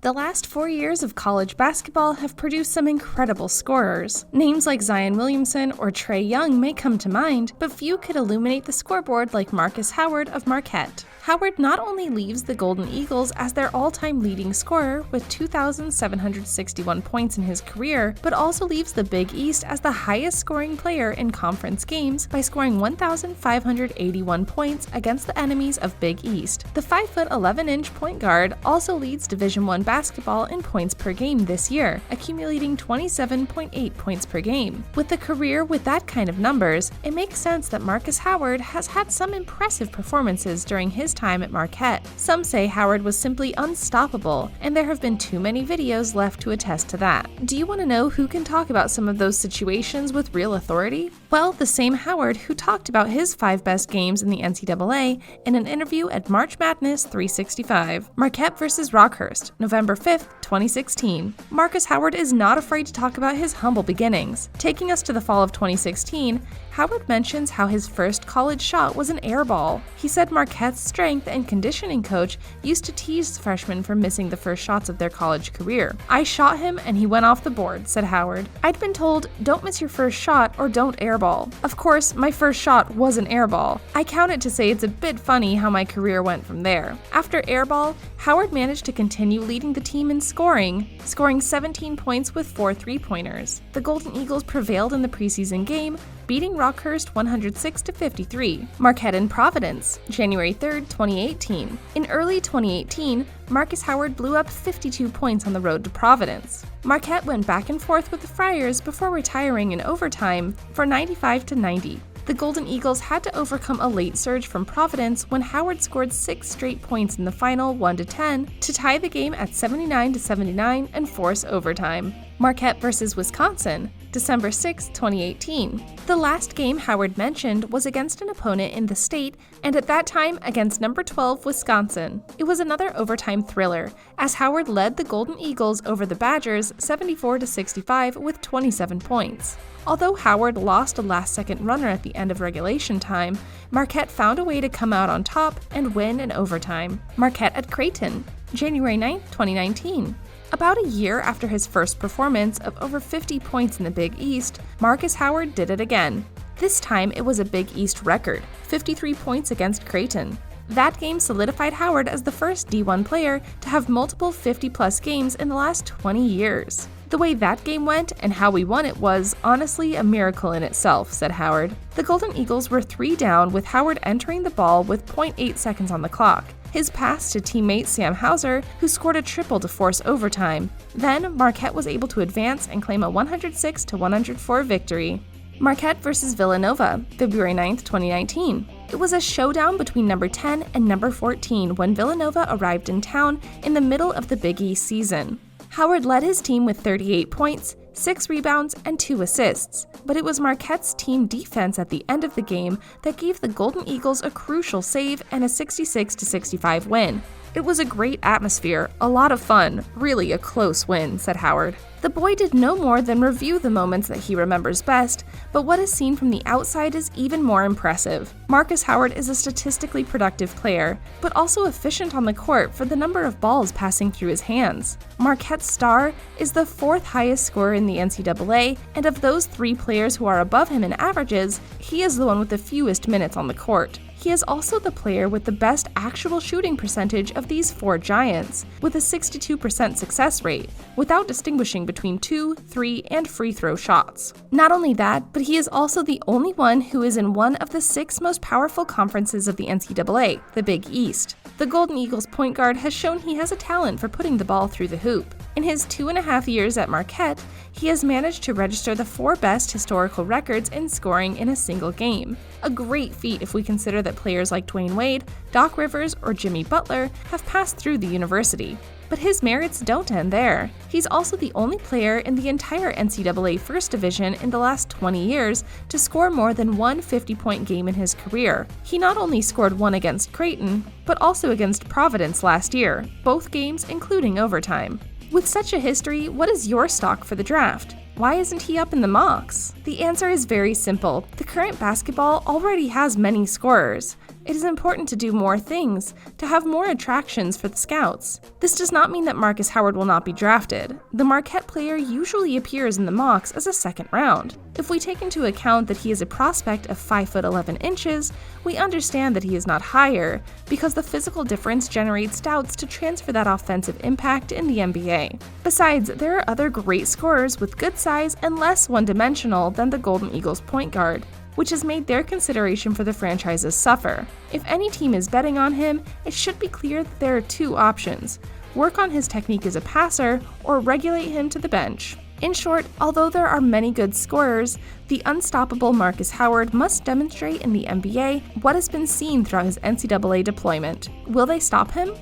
The last 4 years of college basketball have produced some incredible scorers. Names like Zion Williamson or Trae Young may come to mind, but few could illuminate the scoreboard like Markus Howard of Marquette. Howard not only leaves the Golden Eagles as their all-time leading scorer with 2,761 points in his career, but also leaves the Big East as the highest scoring player in conference games by scoring 1,581 points against the enemies of Big East. The 5'11" point guard also leads Division I basketball in points per game this year, accumulating 27.8 points per game. With a career with that kind of numbers, it makes sense that Markus Howard has had some impressive performances during his time at Marquette. Some say Howard was simply unstoppable, and there have been too many videos left to attest to that. Do you want to know who can talk about some of those situations with real authority? Well, the same Howard who talked about his 5 best games in the NCAA in an interview at March Madness 365. Marquette vs. Rockhurst, November 5th, 2016. Markus Howard is not afraid to talk about his humble beginnings. Taking us to the fall of 2016, Howard mentions how his first college shot was an air ball. He said Marquette's strength and conditioning coach used to tease freshmen for missing the first shots of their college career. "I shot him and he went off the board," said Howard. "I'd been told, don't miss your first shot or don't airball. Of course, my first shot was an airball. I count it to say it's a bit funny how my career went from there." After airball, Howard managed to continue leading the team in scoring 17 points with 4 3-pointers. The Golden Eagles prevailed in the preseason game, beating Rockhurst 106-53. Marquette and Providence, January 3rd, 2018. In early 2018, Markus Howard blew up 52 points on the road to Providence. Marquette went back and forth with the Friars before retiring in overtime for 95-90. The Golden Eagles had to overcome a late surge from Providence when Howard scored 6 straight points in the final 1-10 to tie the game at 79-79 and force overtime. Marquette vs. Wisconsin, December 6, 2018. The last game Howard mentioned was against an opponent in the state, and at that time against number 12 Wisconsin. It was another overtime thriller, as Howard led the Golden Eagles over the Badgers 74-65 with 27 points. Although Howard lost a last-second runner at the end of regulation time, Marquette found a way to come out on top and win in overtime. Marquette at Creighton, January 9, 2019. About a year after his first performance of over 50 points in the Big East, Markus Howard did it again. This time it was a Big East record, 53 points against Creighton. That game solidified Howard as the first D1 player to have multiple 50-plus games in the last 20 years. "The way that game went and how we won it was, honestly, a miracle in itself," said Howard. The Golden Eagles were 3 down with Howard entering the ball with 0.8 seconds on the clock. His pass to teammate Sam Hauser, who scored a triple to force overtime. Then, Marquette was able to advance and claim a 106-104 victory. Marquette vs. Villanova, February 9, 2019. It was a showdown between number 10 and number 14 when Villanova arrived in town in the middle of the Big East season. Howard led his team with 38 points, 6 rebounds, and 2 assists, but it was Marquette's team defense at the end of the game that gave the Golden Eagles a crucial save and a 66-65 win. "It was a great atmosphere, a lot of fun, really a close win," said Howard. The boy did no more than review the moments that he remembers best, but what is seen from the outside is even more impressive. Markus Howard is a statistically productive player, but also efficient on the court for the number of balls passing through his hands. Marquette's star is the 4th highest scorer in the NCAA, and of those 3 players who are above him in averages, he is the one with the fewest minutes on the court. He is also the player with the best actual shooting percentage of these 4 giants, with a 62% success rate, without distinguishing between 2, 3, and free throw shots. Not only that, but he is also the only one who is in one of the 6 most powerful conferences of the NCAA, the Big East. The Golden Eagles point guard has shown he has a talent for putting the ball through the hoop. In his 2.5 years at Marquette, he has managed to register the 4 best historical records in scoring in a single game. A great feat if we consider that players like Dwayne Wade, Doc Rivers, or Jimmy Butler have passed through the university. But his merits don't end there. He's also the only player in the entire NCAA First Division in the last 20 years to score more than one 50-point game in his career. He not only scored one against Creighton, but also against Providence last year, both games including overtime. With such a history, what is your stock for the draft? Why isn't he up in the mocks? The answer is very simple. The current basketball already has many scorers. It is important to do more things, to have more attractions for the scouts. This does not mean that Markus Howard will not be drafted. The Marquette player usually appears in the mocks as a second round. If we take into account that he is a prospect of 5'11 inches, we understand that he is not higher, because the physical difference generates doubts to transfer that offensive impact in the NBA. Besides, there are other great scorers with good size and less one-dimensional than the Golden Eagles point guard, which has made their consideration for the franchises suffer. If any team is betting on him, it should be clear that there are two options: work on his technique as a passer, or regulate him to the bench. In short, although there are many good scorers, the unstoppable Markus Howard must demonstrate in the NBA what has been seen throughout his NCAA deployment. Will they stop him?